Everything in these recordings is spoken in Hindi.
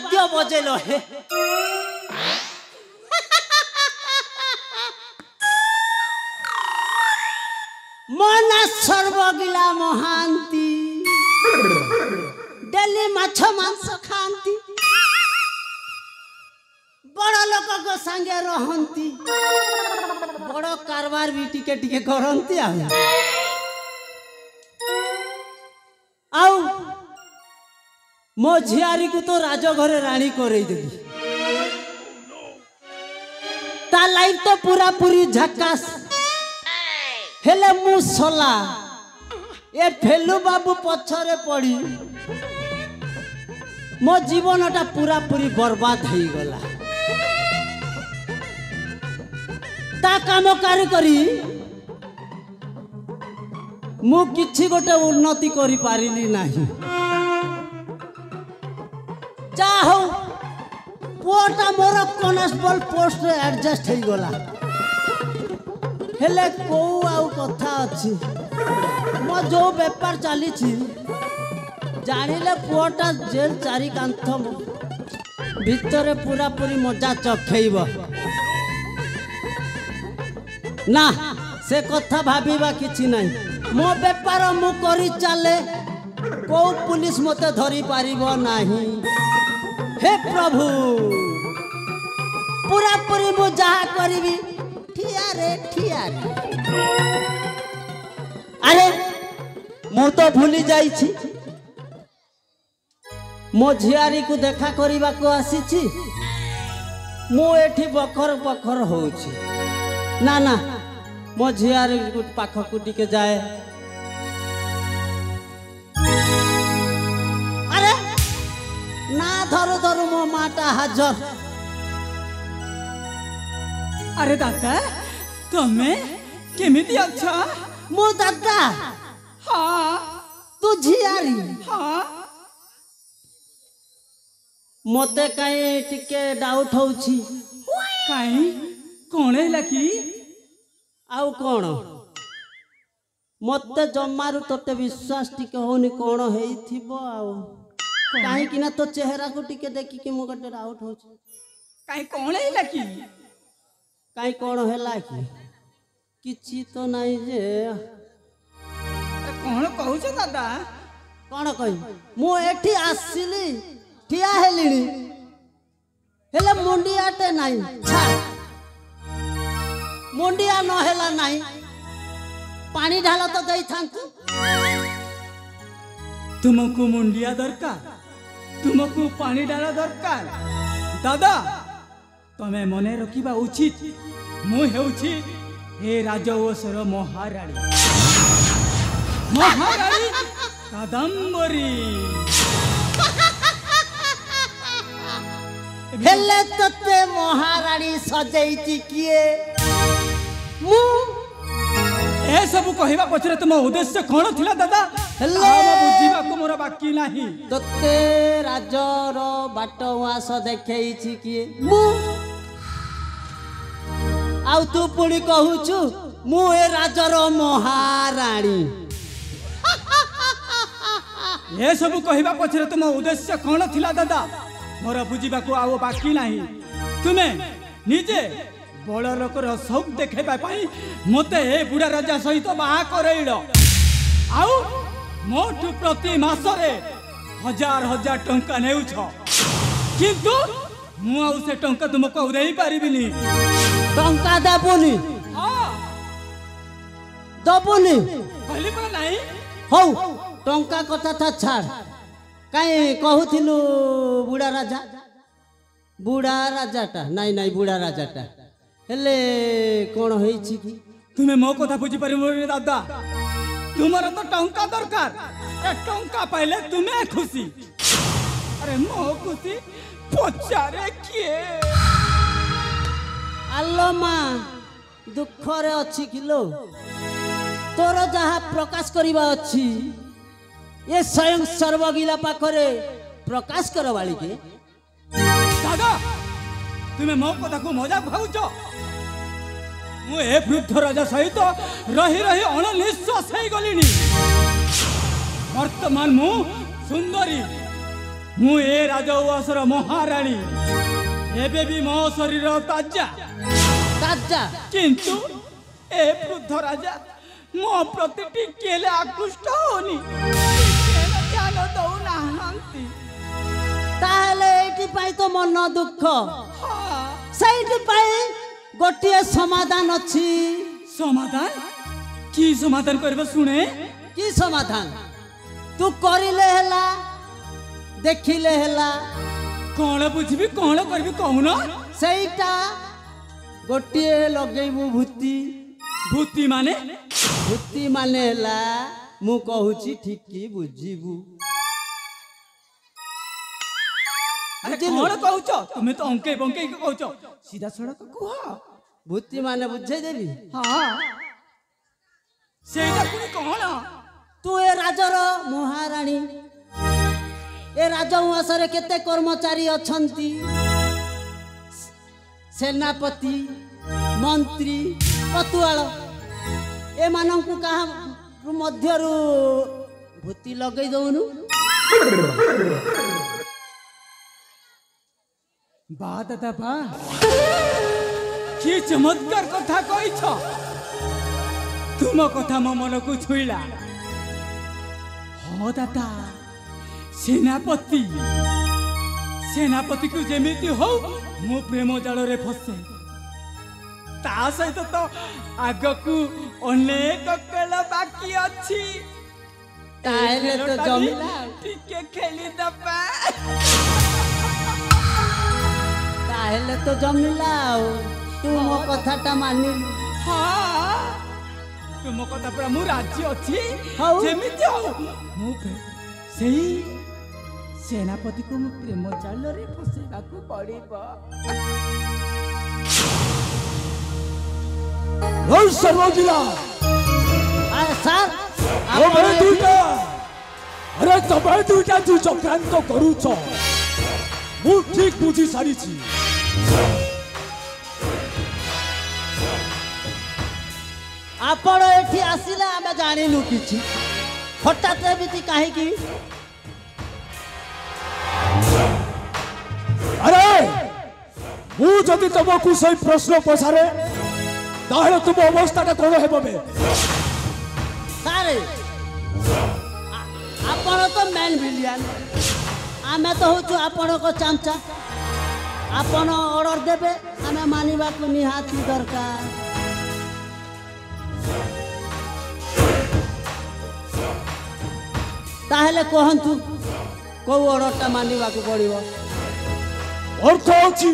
बाद्य बजेलो हे मना सर्वगिला महांती डेली माछ मांस खाती बड़ लोक को संगे रहंती बड़ कारबार भी टिके टिके करंती आउ मो झियारी को तो राजघरे रानी करई देली ता लाइफ तो पूरा पूरी झकास हेले मु सोला ए फेलु बाबू पछरे पड़ी मो जीवनटा पूरा पूरी बर्बाद हो गला ता काम करी मु किछि गोटे उन्नति करि पारिली नाही चाहो पुआटा मोर कॉन्स्टेबल पोस्ट रे एडजस्ट हो गला हेले को आउ कथा अछि मो जो व्यापार चली जानिले पुआटा जेल चारि कांथ भीतर पूरा पूरी मजा चखेब ना से कथा भाबीबा किछि नहीं मो व्यापार मु करी चले को पुलिस मते धरी पारिबो नाही हे प्रभु पूरा पूरी मु जहा करबी ठिया रे अरे मु तो भूली जाई छी मो झियारी को देखा करबा को आसी छी मु एठी बखर बखर होउछी ना ना मो झियारी को पाख को टिके जाए अरे ना धरो धरो मो माटा हाजर अरे दादा तमे केमिति अच्छा मो दादा हाँ तू झियारी हाँ मते काई टिके डाउट होउछी काई कोणे लकी आउ कोण मते जमारू तोते विश्वास टिके होनी कोण हेइथिबो आउ काहे कि ना तो चेहरा को टिके देखि कि मो गटे डाउट होउछी काई कोणे लकी काई कोण हेला कि किछि तो नाही जे कोण कहू छ दादा कोण कहि मु एठी आसिली ठिया हेलिनी हेले मुंडियाटे नाही छा मुंडिया न हेला नाही पानी ढाल तो दई थांतु तुमको मुंडिया दरकार तुमको पानी डाला दरकार दादा तमे मने रखिबा उचित मु हेउछि हे राजवंशर महारानी महारानी कादंबरी हेले तते महारानी सजैती किए मु ए सब कहबा पछरे तुम उद्देश्य कोन थिला दादा हेले बुझीबा को मोर बाकी नाही तते राजर बाटवास देखैछि किए मु आउ तू पुणी कहूछु मु ए राजर महारानी ए सब कहबा पछरे तुम उद्देश्य कोन थिला दादा मोर बुझीबा को आउ बाकी नाही तुमे निजे बड़ लोकर सब देखेबा पाई मते ए बुढ़ा राजा सहित बाहा करैलो आउ मोठु प्रति मासरे हजार हजार टंका नेउछ किंतु मु आउ से टंका तुमको देई पारिबिनी टंका देबुनी हां दबुनी कहली पर नाही हौ टंका कथा था छाड़ काई कहूथिलु बुढ़ा राजाटा नाई नाई बुढ़ा राजाटा हेले कोण होईछि कि तुमे मो कथा बुझी परिबो दादा तुमर तो टंका दरकार ए टंका पाइले तुमे खुशी अरे मो खुशी पचारे किए आलो मा दुख रे अछि किलो तोर जहा प्रकाश करिबा अछि ये स्वयं सर्वगिला पाखरे प्रकाश करवाली के दादा तुमे मो कथा को मजाक भाउछ मु ए वृद्ध राजा सहित रही रही अणनिश्वास हो गलिनी वर्तमान मु सुंदरी मु ए राजउआसर महाराणी एबे भी मो शरीर ताजा ताजा किंतु ए वृद्ध राजा मो प्रति टिकेले आकृष्ट होनी ध्यान दौ नाहांती ताहले एटी पाई तो मन दुख सेठी पाई गोटिए समाधान अछि समाधान की समाधान करबो सुने की समाधान तू करिले हला देखिले हला कौन बुझबी कौन करबी कहूना सेटा गोटिए लगेबू भूति भूति माने हला मु कहूची ठीक की बुझीबू अरे कौन कहूच तुम्हें तो अंके बंके कहूच सीधा सड़क कुह भूति माने बुझे देबी हाँ सेटा पुनी कौन तू ए राजर महाराणी ए राजउआसरे केते कर्मचारी अछंती सेनापति मंत्री पतुआल ए मानंकु कहा मध्यरु भूति लगै दउनु बा दादा बा की चमत्कार कथा कहिछ तुम कथा मो मन को छुईला हो दादा सेनापति सेनापति को जेमिति हो मो प्रेम जाल रे फसे ता सहित तो आगकू अनेक कल बाकी अछि ताहेले तो जमिला टिके खेली दबा ताहेले तो जमिला तू मो कथाटा मानिलु हाँ तुम कथा पूरा मु राज्य अछि हौ। जेमिति हो मु सेही सेनापति को मु प्रेम जाल रे फसेबा को पड़िबो रोज सर्वजिला अरे सर तमे दुईटा अरे तमे दुईटा तू चक्रांत करूछ मु ठीक बुझी सारिछि आपण एठी आसिला आमे जानिलु किछि हठात एबिति काहे की अरे मु जदि तुमको सही प्रश्न पचारे ताहले तुम अवस्थाटा कोन हेबो बे सारे आपण तो मैन विलियन आमे तो होचु आपण को चामचा आपण ऑर्डर देबे आमे मानिबा को निहाती दरकार ताहले कहंतु को ऑर्डरटा मानिबा को पड़िबो अर्थ अछि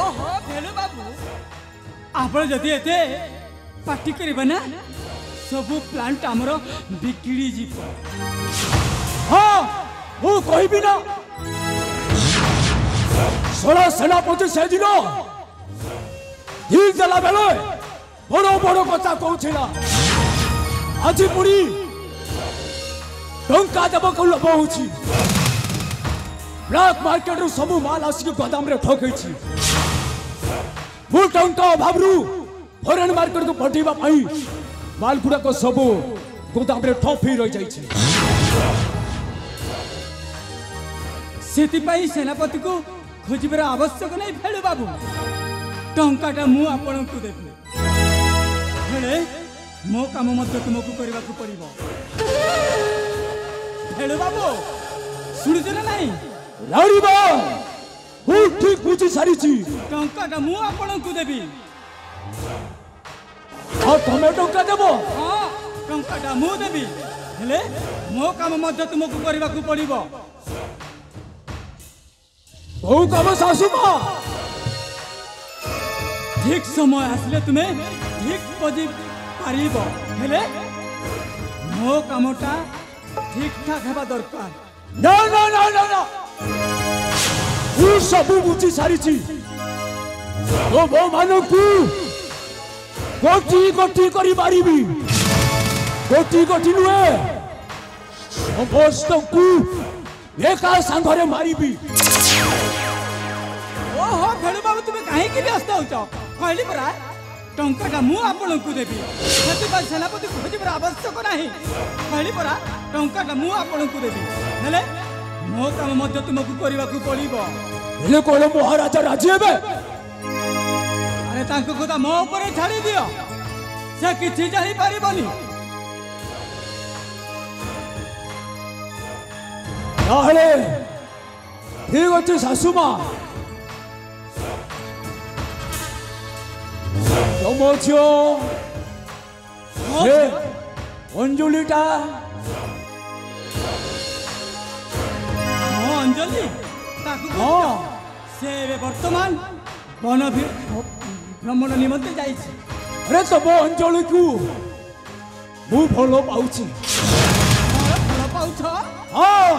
ओहो भेलु बाबू आपण जदि एते पार्टी करिबा ना सबु प्लांट हमरो बिगड़ी जीव हाँ मु कहबी ना सोला सेनापति से दिन ठीक देला बेले बड़ बड़ कथा कहूला आज पुरी टंका देव को लोभ होची ब्लैक मार्केट रु सब माल आसिक गोदाम रे ठकै छी फुल टंका अभाव रु फॉरेन मार्केट को पठेबा पई माल गुडा को सब गोदाम रे ठप ही रह जाई छी सेति पई सेनापति को खोजिबर आवश्यक नहीं भेलु बाबू टंकाटा मु आपण को देबी हेले मो काम मध्य तुमको करबा को पड़िबो भेलु बाबू सुनिछ ना नहीं लाड़ीबा हु ठीक बुझी सारी छी टंकाटा मु आपण को देबी आ तमे टंका देबो हां टंकाटा मु देबी हेले मो काम मध्य तुमको करबा को पड़िबो बहु काम सासू मां ठीक समय आसले तुम्हें ठीक बजी पारिबो हेले मो कामटा ठीक ठाक हेबा दरकार ना ना ना ना ना हु सब बुझी सारी छी ओ भो मानकू गोटी गोटी करी मारिबी गोटी गोटी नुए समस्त को एका संघरे मारिबी ओहो भेलु बाबू तुम्हें काहे की व्यस्त होचो कहली परा टंकाटा मु आपण को देबी सेति सेनापति खोजिबार आवश्यक नाही कहली परा टंकाटा मु आपण को देबी हेले मो काम मध्य तुमको करबा को पड़िबो हेले कोले महाराजा राजी हेबे अरे तांको कथा मो ऊपर छाड़ी दियो से किछि जानि पारिबनी ताहले ठीक अछि सासुमा तमोछो से अंजुलिटा मो अंजलि ताकू हाँ से वर्तमान वन भ्रमण निमंते जाइछि अरे तम अंजलि को मु भलो पाउछि फल पाउछ हाँ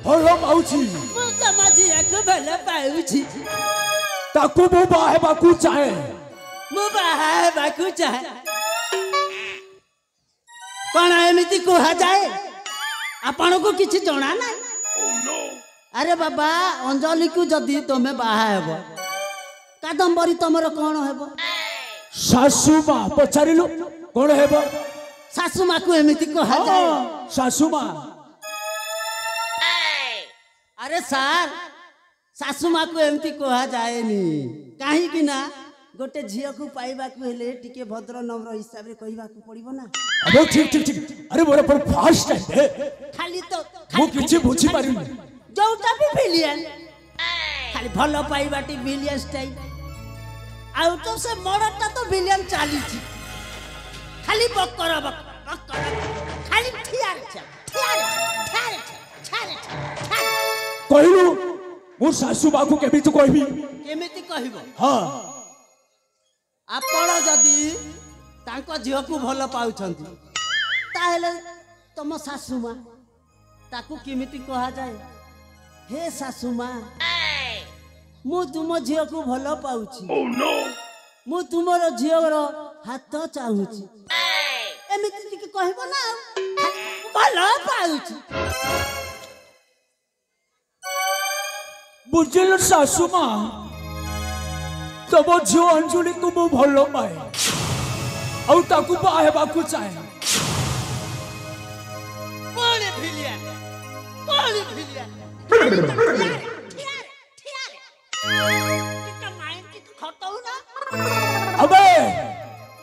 भलो पाउछि ମୁଁ ତମ ଝିଅକୁ ଭଲ ପାଉଛି ताकू मु बाहेबाकू चाहे ମୁଁ ବାହା ହେବାକୁ ଚାହେଁ କ'ଣ ଏମିତି କୁହାଯାଏ ଆପଣଙ୍କୁ କିଛି ଜଣା ନାହିଁ ଆରେ ବାବା ଅଞ୍ଜଲିକୁ ଯଦି ତମେ ବାହା ହେବ କାଦମ୍ବରୀ ତମର କ'ଣ ହେବ सासुमा पचारिलु कोन हेबो ଶାଶୁମାକୁ ଏମିତି କୁହାଯାଏ सासुमा ଆରେ ସାର୍ ଶାଶୁମାକୁ ଏମିତି କୁହାଯାଏନି କାହିଁକି ନା ଗୋଟେ ଝିଅକୁ ପାଇବାକୁ ହେଲେ ଟିକେ ଭଦ୍ର ନମ୍ର ହିସାବରେ କହିବାକୁ ପଡିବ ନା अबे ठीक ठीक ठीक अरे मोर पर फास्ट है ଖାଲି ତ मु किछि बुझी पारिनी ଯୋଉଟା ବି ଭିଲିଆନ ଖାଲି ଭଲ ପାଇବାଟି ଭିଲିଆନ ଷ୍ଟାଇଲ ଆଉ ତ ସେ ମର୍ଡରଟା ତ ଭିଲିଆନ ଚାଲିଛି ଖାଲି ବକର ବକର ଖାଲି ଠିଆର कहलु मोर सासुबा को केमिति कहबी କେମିତି କହିବ हां ଆପଣ ଯଦି ତାଙ୍କ ଝିଅକୁ ଭଲ ପାଉଛନ୍ତି ତାହେଲେ ତମ ଶାଶୁମା ତାକୁ କେମିତି କୁହାଯାଏ ହେ ଶାଶୁମା ମୁଁ ତୁମ ଝିଅକୁ ଭଲ ପାଉଛି ମୁଁ ତୁମର ଝିଅର ହାତ ଚାହୁଁଛି ଏମିତି ଟିକେ କହିବ ନା ଭଲ ପାଉଛି बुझिल सासुमा तब झियो अंजुली को मु भलो पाए औ ताकू बाहेबाकू चाहे कोणी भिलियन टिका माइंड की खटौ ना अबे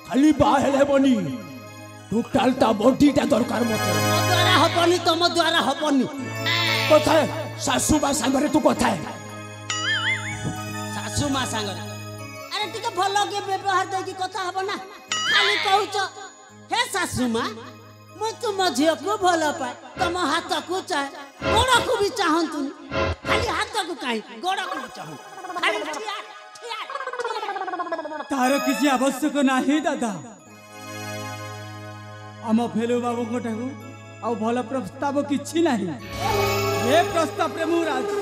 खाली बाहेले बनी टोटल ता बॉडीटा दरकार मते ମୋ ଦ୍ୱାରା ହବନି ତମ ଦ୍ୱାରା ହବନି कथा सासुबा संगरे तू कथा ଶାଶୁମା ସାଙ୍ଗରେ ଆରେ ଟିକେ ଭଲ କି ବ୍ୟବହାର ଦେଇକି କଥା ହବ ନା ଖାଲି କହୁଛ ହେ ଶାଶୁମା ମୁଁ ତୁମ ଝିଅକୁ ଭଲ ପାଏ ତମ ହାତକୁ ଚାହେଁ ଗୋଡ଼କୁ ବି ଚାହନ୍ତୁନି ଖାଲି ହାତକୁ କାହିଁକି ଗୋଡ଼କୁ ବି ଚାହନ୍ତୁ ଖାଲି ଠିଆ तार किसी आवश्यक नाही दादा आम फेलु बाबू ठाकू आ भल प्रस्ताव किछि नाही ये प्रस्ताव रे मु राजी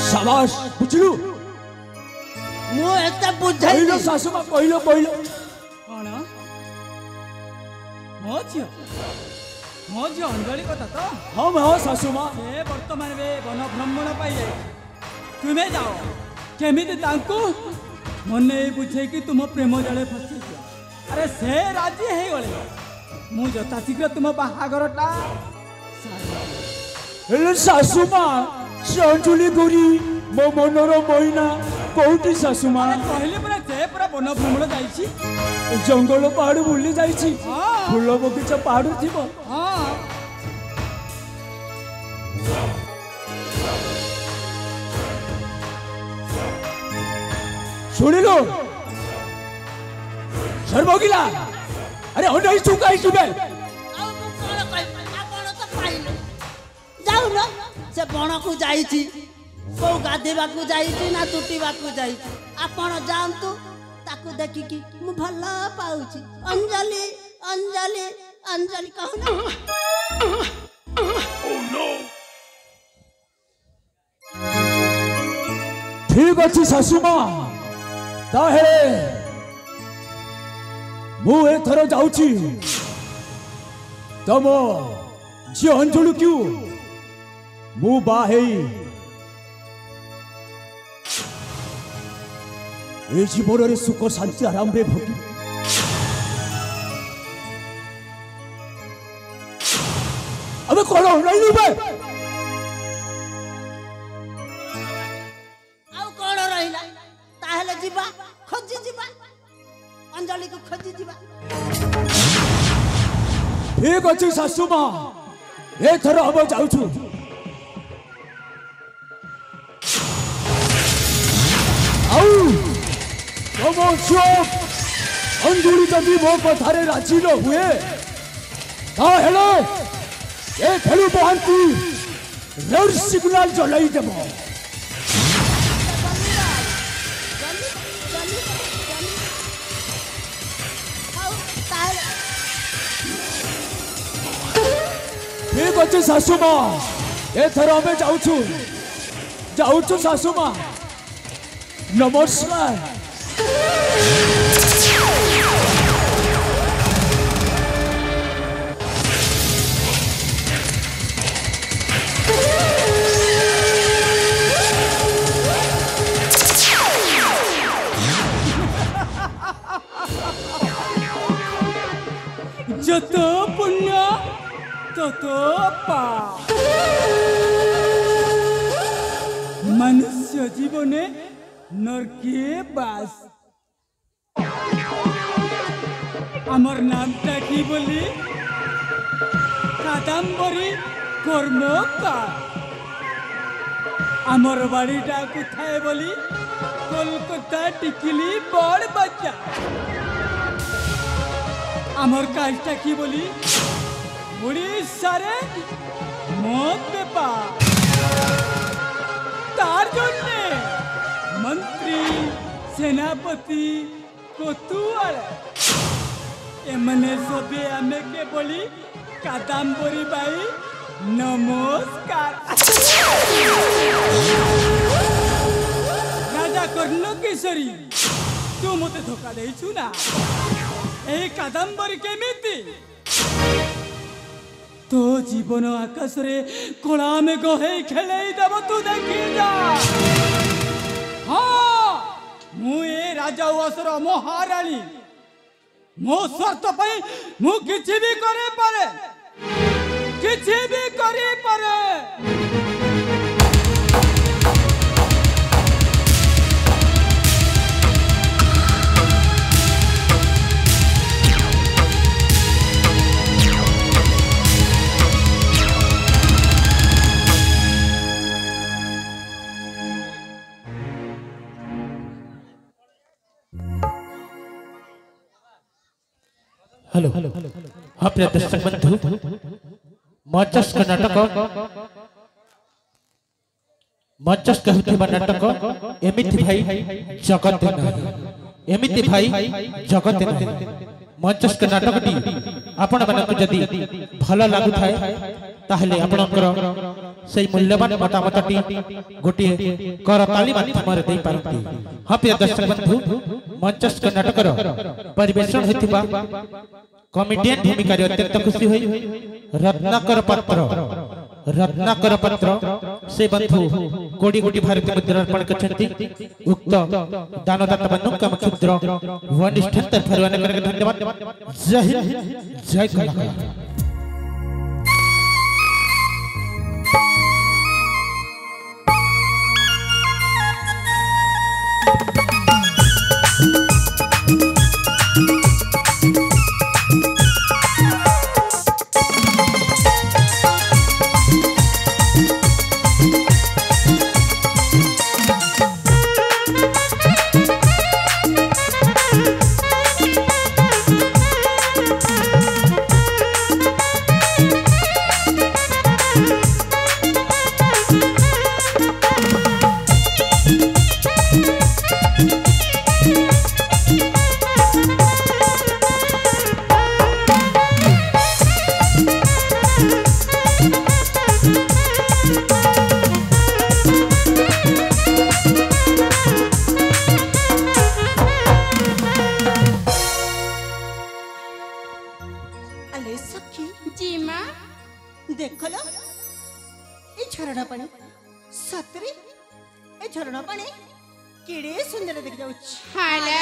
शाबाश बुझलु ମୁଁ ଏତେ କହିलो ବୁଝାଇଲି सासुबा କହିलो କହିलो कौन मो झियो अंजलि कथा तो हम हाँ सासुमा से वर्तमान वे वन भ्रमण पाई जाए तुम्हें जाओ केमिति तांको मने बुझे कि तुम प्रेम जले फसी दियो अरे से राजी है गले मु जता शीघ्र तुम बाहागरटा हेले सासुमा से अंजुली गोरी मो मनर मैना कोउटी सासुमा कहले परा जे पूरा वन भ्रमण जाइछि जंगल पहाड़ बुली जाइछि हाँ। फूल बगीचा पहाड़ थिबो हां सुनिलो सर्वगिला अरे हटाई चुकाई किबे ଆଉ ମୁଁ କ'ଣ କହିବି ଆପଣ ତ ପାଇଲେ ଯାଉନ ସେ ବଣକୁ ଯାଇଛି କୋଉ ଗାଧେଇବାକୁ ଯାଇଛି ନା ତୁଟିବାକୁ ଯାଇଛି ଆପଣ ଯାଆନ୍ତୁ ତାକୁ ଦେଖିକି ମୁଁ ଭଲ ପାଉଛି ଅଞ୍ଜଳି ଅଞ୍ଜଳି ଅଞ୍ଜଳି କହୁନ ठीक अच्छी सासुमा ताहे मु एथर जाउची तम झी अंजुलु क्यों मु बाहेई ए जीवन रे सुख शांति आराम रे भोगी अबे कौन नहीं बे आउ कौन रहिला ताहेले जीवा खोजी जीवा अंजलि को खोजी जीवा ठीक अच्छे सासू माँ ए थर हम जाऊँ अंजुली जदि मो कथारे राजी न हुए हेलो ए फेलु बहांती रेड सिग्नल जलाई देव ठीक अच्छे सासू माँ एथर आम जाऊँ सासू माँ नमस्कार যত পুণ্য তত পাপ মনুষ্য জীবনে নরকে বাস আমার নামটা কি বলি কাদাম্বরী কর্মকার আমার বাড়িটা কোথায় বলি কলকাতা টিকিলি বড় বাজার আমার কাজটা কি বলি উড়িষ্যারে মদ ব্যাপার তার জন্য মন্ত্রী সেনাপতি কতুয়াল এমনে সবে আমাকে বলি কাদাম্বরী বাই নমস্কার রাজা কর্ণ কেশরী তু মতে ধোকা দেইছু না এই কাদাম্বরী কেমিতি তো জীবন আকাশরে কলা মেঘ হয়ে খেলেই দেব তু দেখি যা হ্যাঁ মু এ রাজা উয়াসর মহারানী মো স্বার্থ পাই মু কিছু বি করে পারে কিছু বি করে পারে हेलो हाँ प्रिय दर्शक बंधु मचस्क नाटक मचस्क नाटक एमिति भाई जगत एमिति भाई जगत मचस्क नाटकटी आपण मानक जदि भल लागु थाए ताहले आपणकर सेई मूल्यवान मतामतटी गोटे करताली माध्यम दे पारती हाँ प्रिय दर्शक बंधु मचस्क नाटकर परिवेषण होइतिबा कॉमेडियन भूमिका अत्यंत खुशी हुई रत्नाकर पत्र से बंधु कोड़ी कोटी भारतीय मुद्रा अर्पण करछंती उक्त दानदाता बन्नु कम क्षुद्र वनिष्ठन तरफरु अनेक धन्यवाद जय हिंद जय कलाकार केड़े सुंदर देख जाउछ हाले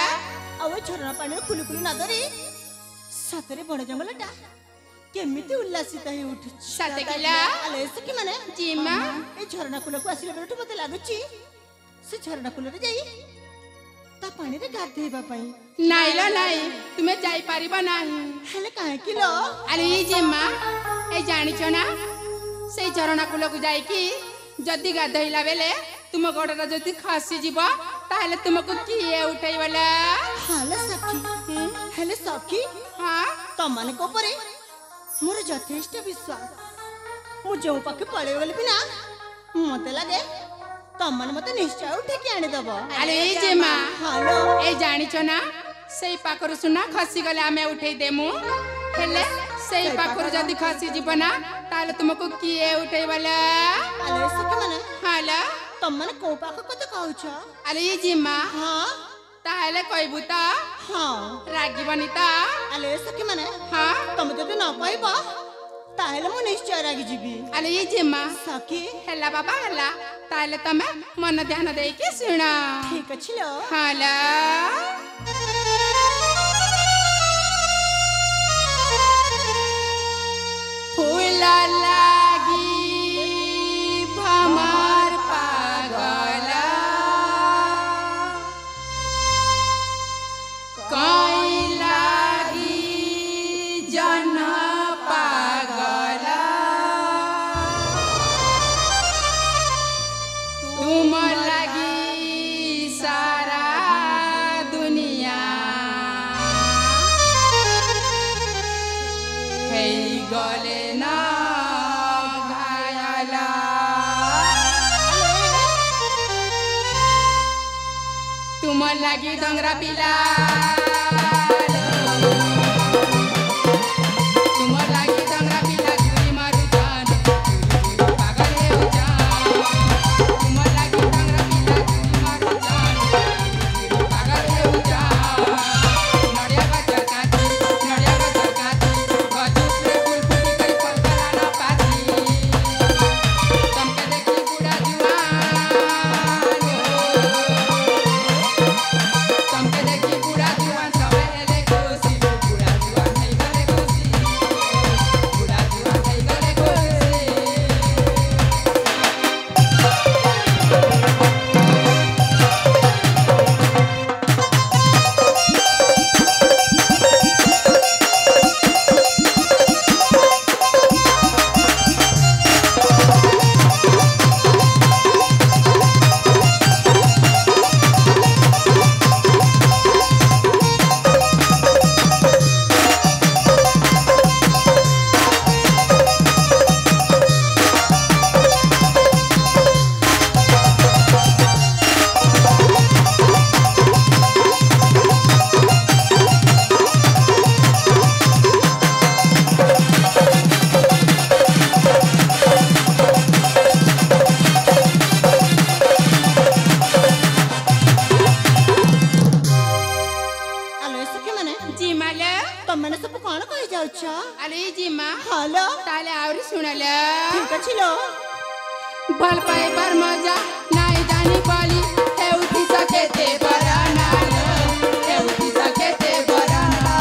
आउ झरना पानी कुलु कुलु नादरे सतरे बड़ जंगलटा केमिति उल्लासित हे उठछ सते किला आले सखी माने जीमा ए झरना कुल को आसिले बेरठु मते लागुची से झरना कुल रे जाई ता पानी रे गाधेबा पई नाइला नाइ तुमे जाई पारिबा नाही हेले काहे किलो अरे ये जीमा ए जानि छ ना से झरना कुल को जाई की जदी गाधैला बेले तुम गोडरा जदी खसी जीव ताहले तुमको किए उठाई वाला हाले सखी हेले सखी हां तमने को परे मोर यथेष्ट विश्वास मु जो पाखे पळे गली बिना मते लागे तमने मते निश्चय उठे के आनी दबो अरे ये जीमा हालो ए जानि छ ना सेई पाखरु सुना खसी गले आमे उठेई देमु हेले सेई पाखरु जदी खसी जीव ना ताहले तुमको किए उठाई वाला आले सखी माने हाला तमने को पाख कते कहउछ अरे ये जीमा हां ताहले कहबू त हां रागिबनी त आले सखी माने हां तम जदी न कहबो ताहेले मु निश्चय रागी जीबी अरे ये जीमा सखी हेला बाबा हेला ताहले तमे मन ध्यान देई के सुना ठीक अछि लो हाला फूला लागी भमर पागला कोई लागी जन पागला तुम लागी सारा दुनिया हे गले ना घायला तुम लागी डंगरा पिला तुम लागी डंगरा पिला चुरी मारू जान पागल हे हो जान तुम लागी डंगरा पिला चुरी मारू जान पागल हे हो जान नडिया गजर काटी गजू पे फूल फूटी कई पलकला ना पाती तुमके देखी बूढ़ा जुआन तुमके देखी बूढ़ा जुआन सबे हेले खुशी बूढ़ा जुआन है गले खुशी बूढ़ा जुआन है गले खुशी आले सखी माने जी माले तमने सब कोन कहि जाउछ अरे जी माँ हालो ताले आवरी सुनले ठीक अछि लो भल पाए पर मजा नाई जानी पाली हे उठी सके ते बराना हे उठी सके ते बराना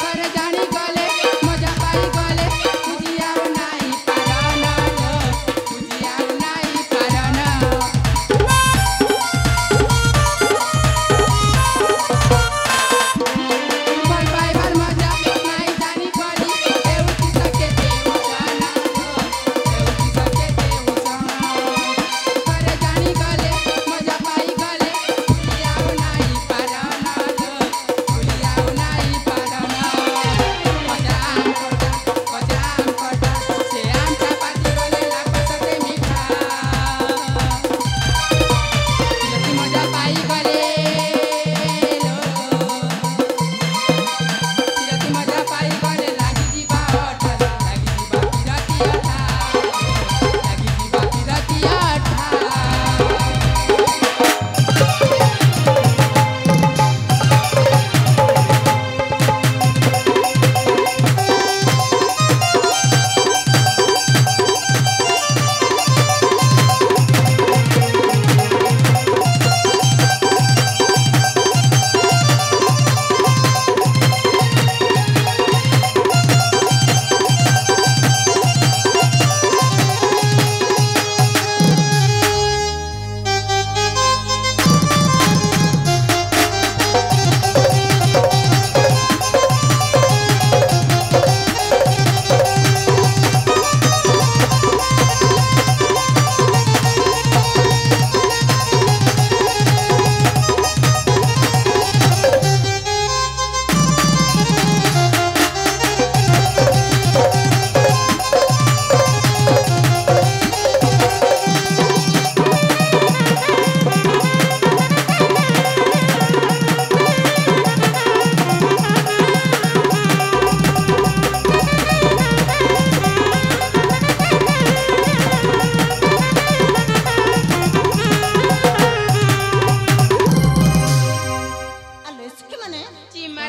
कर जानी गले मजा पाई गले तुझिया नाई पाराना तुझिया नाई पाराना भल पाए पर मजा नाई जानी पाली हे उठी सके ते बराना हे उठी सके ते उजाना कर जानी गले मजा पाई गले तुझिया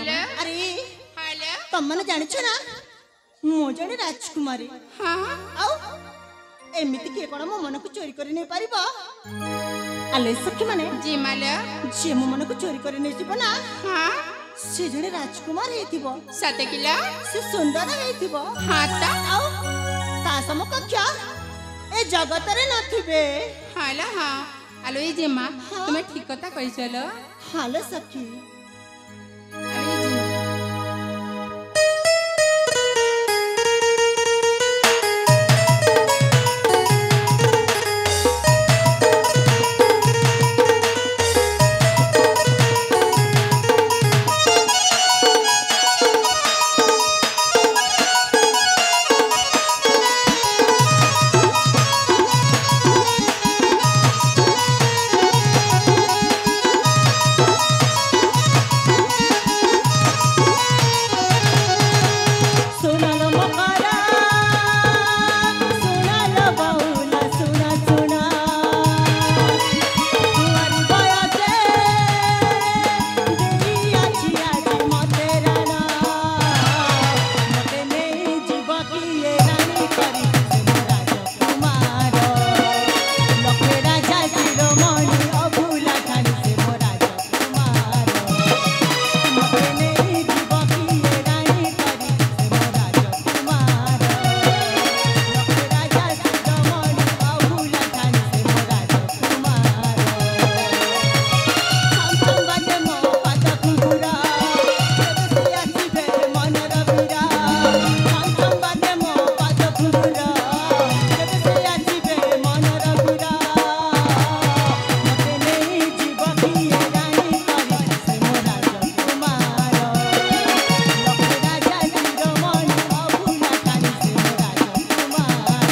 हेलो अरे हेलो ତମମାନେ ଜାଣିଛ ନା ମୁଁ ଜଣେ ରାଜକୁମାରୀ हाँ ଆଉ ଏମିତି କିଏ କଣ ମୋ ମନକୁ ଚୋରି କରି ନେଇ ପାରିବ ଆଲେ ସଖୀ ମାନେ जी मालो ଯିଏ ମୋ ମନକୁ ଚୋରି କରି ନେଇଯିବ ନା हाँ ସେ ଜଣେ ରାଜକୁମାର ହେଇଥିବ 7 किलो ସେ ସୁନ୍ଦର ହେଇଥିବ हाँ तो ଆଉ ତା ସମକକ୍ଷ ଏ ଜଗତରେ ନଥିବେ हेलो हाँ हेलो ये जी माँ हाँ। तुम्हें ठीक कथा कही चलो ହାଲୋ ସଖୀ हेलो ये जी ସୁନାଲ ମକରା ସୁନାଲ ବାଉଲା ସୁନା ସୁନା ତୁଆରି ବୟସେ ଦେଇଆଛି ଆଜି ମତେ ରାଣ ମତେ ନେଇ ଯିବ କିଏ ରାଣୀ କରି ମୋ ରାଜକୁମାର ଲକ୍ଷେ ରାଜା ଶିରୋମଣି ଅଭୁଲା ଠାଣି ସେ ମୋ ରାଜକୁମାର ମତେ ନେଇ ଯିବ କିଏ ରାଣୀ କରି ସେ ମୋ ରାଜକୁମାର ଲକ୍ଷେ ରାଜା ଶିରୋମଣି ଅଭୁଲା ଠାଣି ସେ ମୋ ରାଜକୁମାର ଛମ ବାଜେ ମୋ ପାଦ କୁକୁର କେବେ ସେ ଆସିବେ ମନର ବୀର ଛମ ବାଜେ ମୋ ପାଦ କୁକୁର କେବେ ସେ ଆସିବେ ମନର ବୀର ମତେ ନେଇ ଯିବ କିଏ ରାଣୀ କରି ସେ ମୋ ରାଜକୁମାର ଲକ୍ଷେ ରାଜା ଶିରୋମଣି ଅଭୁଲା ଠାଣି ସେ ମୋ ରାଜକୁମାର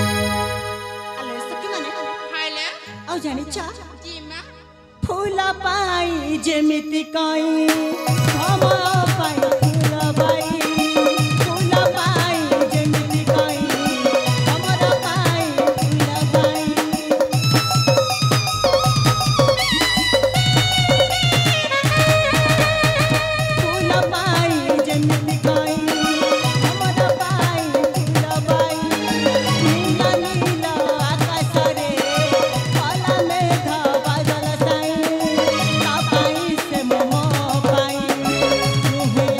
ଆଲେ ସଖୀ ମାନେ हेलो ଆଉ ଜାଣିଛ जी माँ ଫୁଲ ପାଇ ଯେମିତି କଇଁ ଭମର ପାଇ ଫୁଲ ପାଇ ଫୁଲ ପାଇ ଯେମିତି କଇଁ ଭମର ପାଇ ଫୁଲ ପାଇ ଫୁଲ ପାଇ ଯେମିତି କଇଁ ଭମର ପାଇ ଫୁଲ ପାଇ ନୀଳ ନୀଳ ଆକାଶରେ କଳା ମେଘ ବାଦଲ ସାଇଁ ତା ପାଇଁ ସେ ମୋ ପାଇଁ ନୁହେଁ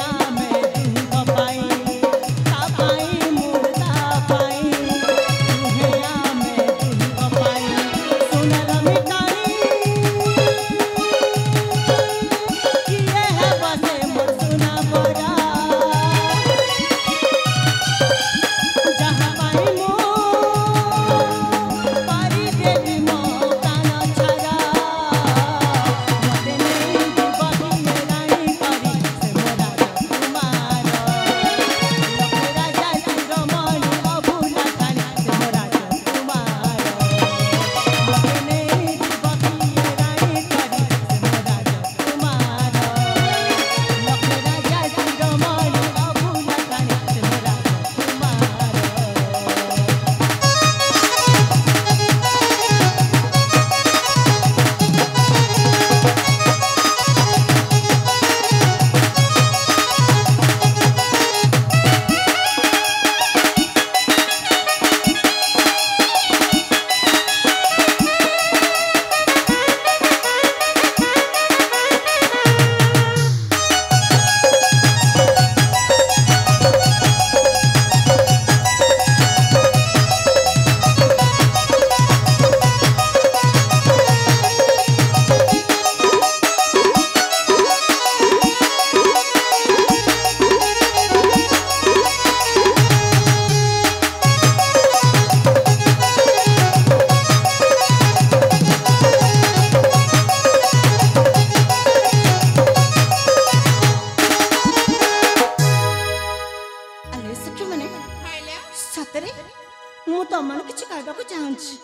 ତମମାନେ କିଛି କହିବାକୁ ଚାହୁଁଛି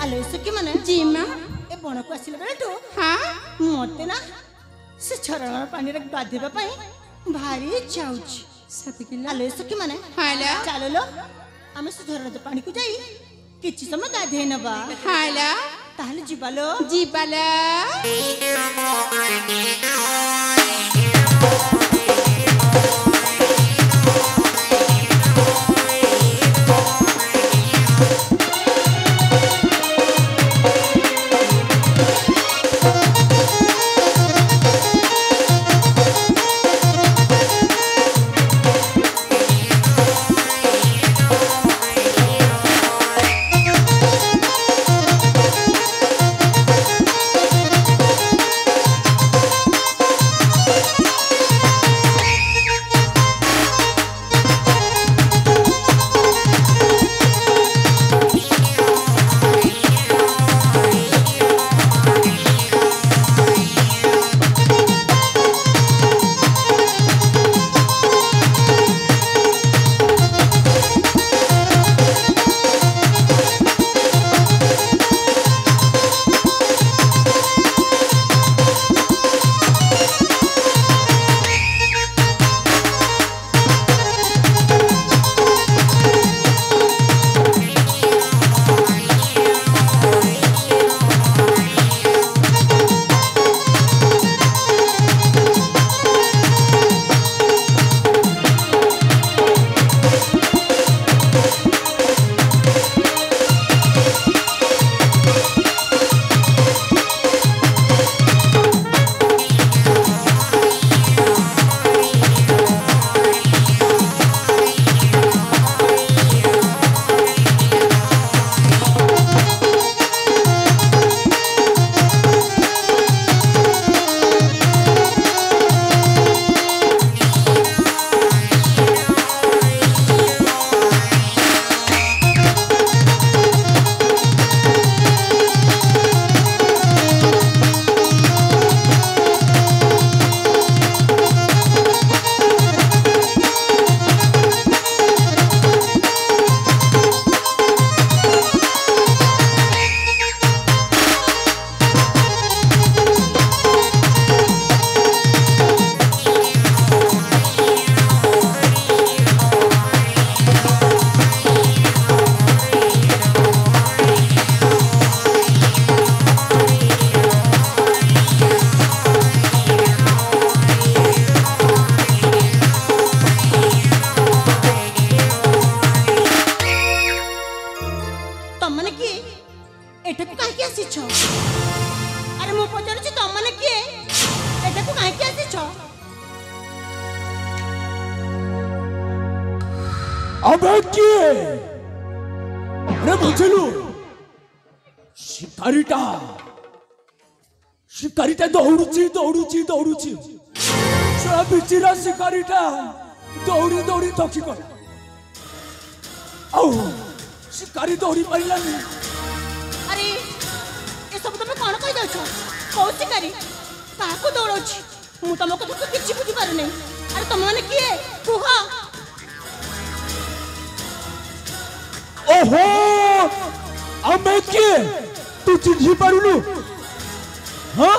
ଆଲୋ ସୁଖୀ ମାନେ জি মা ଏ ବଣକୁ ଆସିଲା ବେଳଠୁ হ্যাঁ ମତେ ନା ସେ ଝରଣା ପାଣିରେ ଗାଧେଇବା ପାଇଁ ଭାରି ଇଚ୍ଛା ହଉଛି সতকিলা ଆଲୋ ସୁଖୀ ମାନେ হ্যালো ଚାଲଲୋ ଆମେ ସେ ଝରଣା ପାଣିକୁ ଯାଇ କିଛି ସମୟ ଗାଧେଇ ନେବା হ্যালো ତାହେଲେ ଯିବାଲୋ জি বালা ଏଠାକୁ କାହିଁକି ଆସିଛ? ଆରେ ମୁଁ ପଚାରୁଛି ତମମାନେ କିଏ? ଏଠାକୁ କାହିଁକି ଆସିଛ? ଆମେ କିଏ? ଆରେ ବୁଝିଲୁ ଶିକାରୀଟା ଦୌଡୁଛି ଦୌଡୁଛି ଦୌଡୁଛି ସେ ବିଚିରା ଶିକାରୀଟା ଦୌଡ଼ି ଦୌଡ଼ି ଥକିଗଲା ଆଉ ଶିକାରୀ ଦୌଡ଼ି ପାରିଲାନି। ଆରେ ଏସବୁ ତମେ କ'ଣ କହି ଯାଉଛ? କୋଉ ଶିକାରୀ କାହାକୁ ଦୌଡ଼ଉଛି? ମୁଁ ତମ କଥାକୁ କିଛି ବୁଝିପାରୁନି। ଆରେ ତମମାନେ କିଏ କୁହ? ଓହୋ ଆମେ କିଏ ତୁ ଚିହ୍ନି ପାରୁନୁ? ହଁ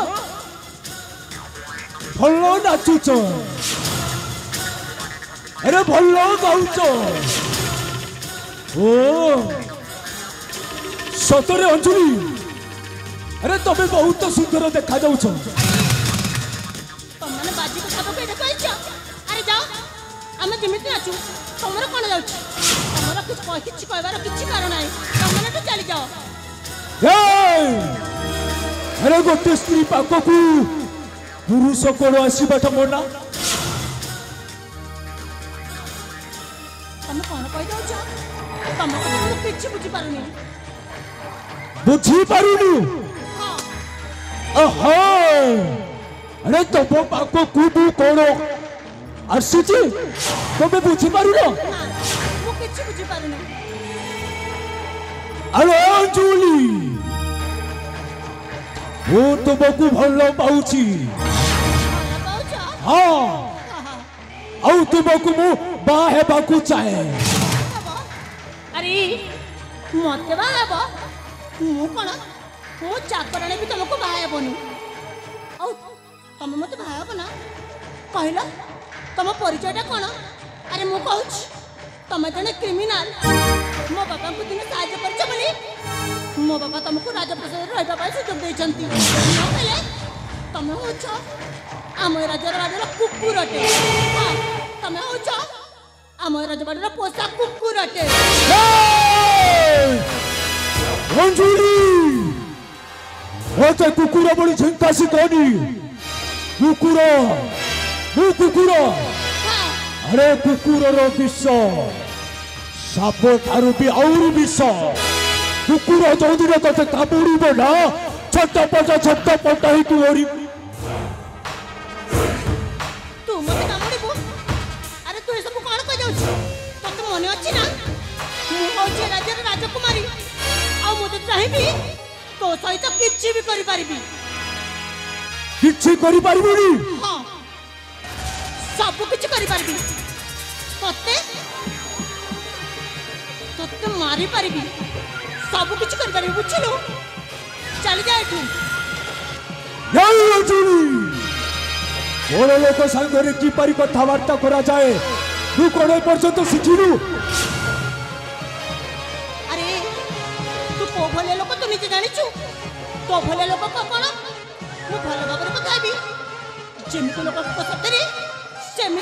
ଭଲ ନାଚୁଛ, ଆରେ ଭଲ ଗାଉଛ। ଓ ସତରେ ଅଞ୍ଜଳି, ଆରେ ତମେ ବହୁତ ସୁନ୍ଦର ଦେଖାଯାଉଛ। ତମମାନେ ବାଜି କଥାକୁ ଏଇଟା କହିଛ? ଆରେ ଯାଅ, ଆମେ ଯେମିତି ନାଚୁ ତମର କ'ଣ ଯାଉଛି? ତମର କିଛି କହିବାର କିଛି କାରଣ ନାହିଁ। ତମମାନେ ତ ଚାଲିଯାଅ। ଆରେ ଗୋଟେ ସ୍ତ୍ରୀ ପାଖକୁ ପୁରୁଷ କୋଣ ଆସିବାଟା ମନା। ତମେ କ'ଣ କହିଯାଉଛ? ତମ କଥା ମୁଁ କିଛି ବୁଝିପାରୁନି। ବୁଝିପାରୁନୁ? ଓହୋ, ଆରେ ତମ ପାଖକୁ ମୁଁ କୋଣ ଆସିଛି ତମେ ବୁଝିପାରୁନ? ନା, ମୁଁ କିଛି ବୁଝିପାରୁନି। ଆରେ ଅଞ୍ଜଳି, ମୁଁ ତୁମକୁ ଭଲ ପାଉଛି। ଭଲ ପାଉଛ? ହଁ, ଆଉ ତୁମକୁ ମୁଁ ବାହା ହେବାକୁ ଚାହେଁ। ଆରେ मते बाहेब मु कौन मो चाकराणी भी तुमको बाहेबनी आ तुम मत बाहेब ना कहल तुम परिचयटा कौन अरे मु कहूँ तुम जन क्रिमिनाल मो बापा को दिन साहय कर बोली मो बापा तुमको राजप्रसाद रहा सुजोग देते तुम हो आम राजर बाड़ीर कुकुरटे तुम हो आम राजबाड़ीर पोषा कुकुरटे अंजुली मते कुकुर बड़ी झंका शिकनी कुकुर मु कुकुर अरे कुकुर विष साप ठारू भी आउरी विष कुकुर जोदिन तते कामुड़ीब ना छटपटा ही तू ओरी तू मते कामुड़ीबो अरे तू सब कोन कह जाउछ तते मने अछि ना मु होछि राजर राजकुमारी आ मु तो चाहिबी तो सहित किछि भी करि पारिबी किछि करि पारिबोनी हां सब किछि करि पारिबी तते तते मारी पारिबी सब किछि करि पारिबी बुझिलो चल जा एठू नहीं अंजुली बड़ लोक संगे किपरि कथबार्ता करा जाए तू कोन पर्यंत शिखिलु अरे तू को भले लोक तू निजे जानिछु तो भले लोक को कोन मु भले भाବରେ କଥା हेबी जेमिति लोक को सतरे सेमिति